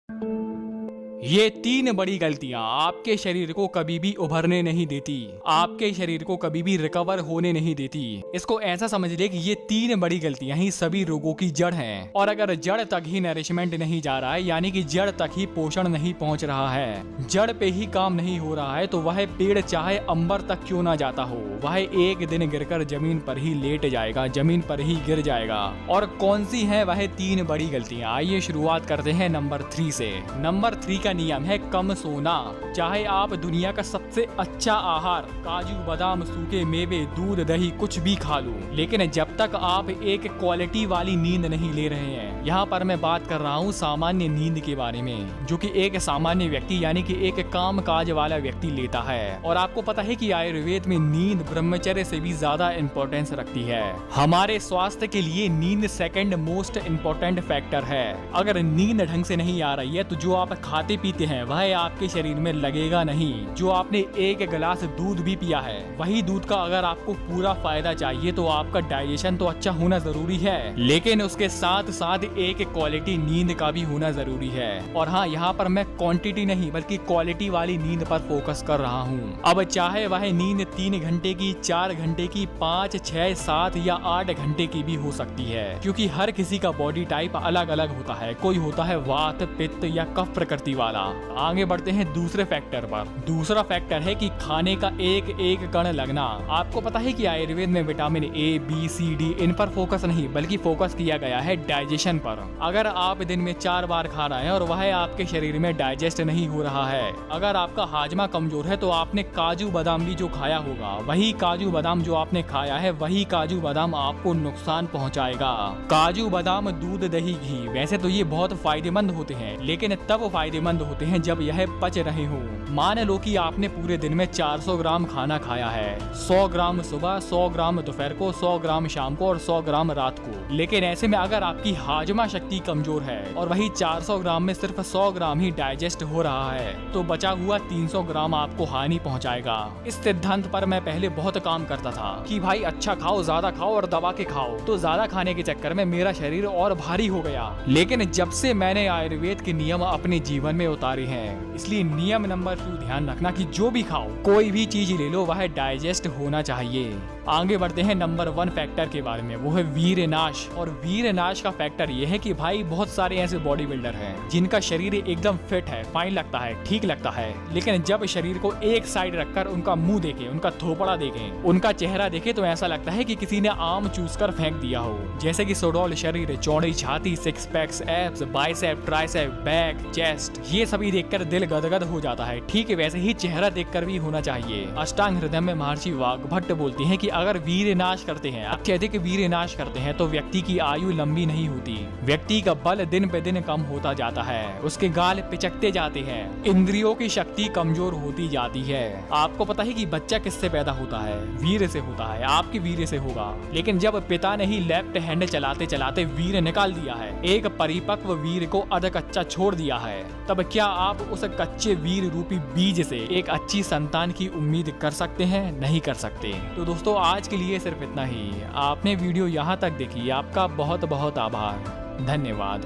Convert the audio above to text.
ये 3 बड़ी गलतियां आपके शरीर को कभी भी उभरने नहीं देती, आपके शरीर को कभी भी रिकवर होने नहीं देती। इसको ऐसा समझ ले कि ये 3 बड़ी गलतियां ही सभी रोगों की जड़ हैं। और अगर जड़ तक ही नरिशमेंट नहीं जा रहा है, यानी कि जड़ तक ही पोषण नहीं पहुंच रहा है, जड़ पे ही काम नहीं हो रहा है, तो वह पेड़ चाहे अंबर तक क्यों ना जाता हो, वह एक दिन गिरकर जमीन पर ही लेट जाएगा, जमीन पर ही गिर जाएगा। और कौन सी है वह 3 बड़ी गलतियां? आइए शुरुआत करते हैं नंबर 3 से। नंबर 3 का नियम है कम सोना। चाहे आप दुनिया का सबसे अच्छा आहार काजू बादाम सूखे मेवे दूध दही कुछ भी खा लो, लेकिन जब तक आप एक क्वालिटी वाली नींद नहीं ले रहे हैं, यहाँ पर मैं बात कर रहा हूँ सामान्य नींद के बारे में, जो कि एक सामान्य व्यक्ति यानी कि एक काम काज वाला व्यक्ति लेता है। और आपको पता है कि आयुर्वेद में नींद ब्रह्मचर्य से भी ज्यादा इंपॉर्टेंस रखती है। हमारे स्वास्थ्य के लिए नींद सेकंड मोस्ट इम्पोर्टेंट फैक्टर है। अगर नींद ढंग से नहीं आ रही है तो जो आप खाते पीते हैं वह आपके शरीर में लगेगा नहीं। जो आपने एक गिलास दूध भी पिया है, वही दूध का अगर आपको पूरा फायदा चाहिए तो आपका डाइजेशन तो अच्छा होना जरूरी है, लेकिन उसके साथ साथ एक क्वालिटी नींद का भी होना जरूरी है। और हाँ, यहाँ पर मैं क्वांटिटी नहीं बल्कि क्वालिटी वाली नींद पर फोकस कर रहा हूँ। अब चाहे वह नींद 3 घंटे की, 4 घंटे की, 5, 6, 7 या 8 घंटे की भी हो सकती है, क्योंकि हर किसी का बॉडी टाइप अलग अलग होता है। कोई होता है वात पित्त या कफ प्रकृति वाला। आगे बढ़ते हैं दूसरे फैक्टर पर। दूसरा फैक्टर है कि खाने का एक एक कण लगना। आपको पता है कि आयुर्वेद में vitamin A B C D इन पर फोकस नहीं बल्कि फोकस किया गया है डाइजेशन पर। अगर आप दिन में 4 बार खा रहे हैं और वह आपके शरीर में डाइजेस्ट नहीं हो रहा है, अगर आपका हाजमा कमजोर है, तो आपने काजू बादाम भी जो खाया होगा, वही काजू बादाम जो आपने खाया है, वही काजू बादाम आपको नुकसान पहुंचाएगा। काजू बादाम दूध दही घी वैसे तो ये बहुत फायदेमंद होते हैं, लेकिन तब फायदेमंद होते हैं जब यह पच रहे हो। मान लो कि आपने पूरे दिन में 400 ग्राम खाना खाया है, 100 ग्राम सुबह, 100 ग्राम दोपहर को, 100 ग्राम शाम को और 100 ग्राम रात को। लेकिन ऐसे में अगर आपकी हाजमा शक्ति कमजोर है और वही 400 ग्राम में सिर्फ 100 ग्राम ही डाइजेस्ट हो रहा है, तो बचा हुआ 300 ग्राम आपको हानि पहुंचाएगा। इस सिद्धांत पर मैं पहले बहुत काम करता था कि भाई अच्छा खाओ, ज्यादा खाओ और दबा के खाओ। तो ज्यादा खाने के चक्कर में मेरा शरीर और भारी हो गया। लेकिन जब से मैंने आयुर्वेद के नियम अपने जीवन में उतारे हैं, इसलिए नियम नंबर 2 ध्यान रखना कि जो भी खाओ, कोई भी चीज ले लो, वह डाइजेस्ट होना चाहिए। आगे बढ़ते हैं नंबर 1 फैक्टर के बारे में, वो है वीर नाश। और वीर नाश का फैक्टर ये है कि भाई बहुत सारे ऐसे बॉडी बिल्डर हैं जिनका शरीर एकदम फिट है, फाइन लगता है, ठीक लगता है, लेकिन जब शरीर को एक साइड रखकर उनका मुंह देखे, उनका थोपड़ा देखे, उनका चेहरा देखे, तो ऐसा लगता है कि किसी ने आम चूस कर फेंक दिया हो। जैसे कि सुडौल शरीर, चौड़ी छाती, 6 PACS, abs, bicep, tricep, back, chest, ये सभी देखकर दिल गदगद हो जाता है। ठीक है, वैसे ही चेहरा देखकर भी होना चाहिए। अष्टांग हृदय में महर्षि वाग्भट बोलती हैं कि अगर वीर नाश करते हैं, अत्यधिक वीर नाश करते हैं, तो व्यक्ति की आयु लंबी नहीं होती, व्यक्ति का बल दिन पे दिन कम होता जाता है, उसके गाल पिचकते जाते हैं, इंद्रियों की शक्ति कमजोर होती जाती है। आपको पता है कि बच्चा किससे पैदा होता है? वीर से होता है, आपके वीर से होगा। लेकिन जब पिता ने ही लेफ्ट हैंड चलाते चलाते वीर निकाल दिया है, एक परिपक्व वीर को अध कच्चा छोड़ दिया है, तब क्या आप उस कच्चे वीर रूपी बीज से एक अच्छी संतान की उम्मीद कर सकते हैं? नहीं कर सकते। तो दोस्तों, आज के लिए सिर्फ इतना ही। आपने वीडियो यहाँ तक देखी, आपका बहुत बहुत आभार, धन्यवाद।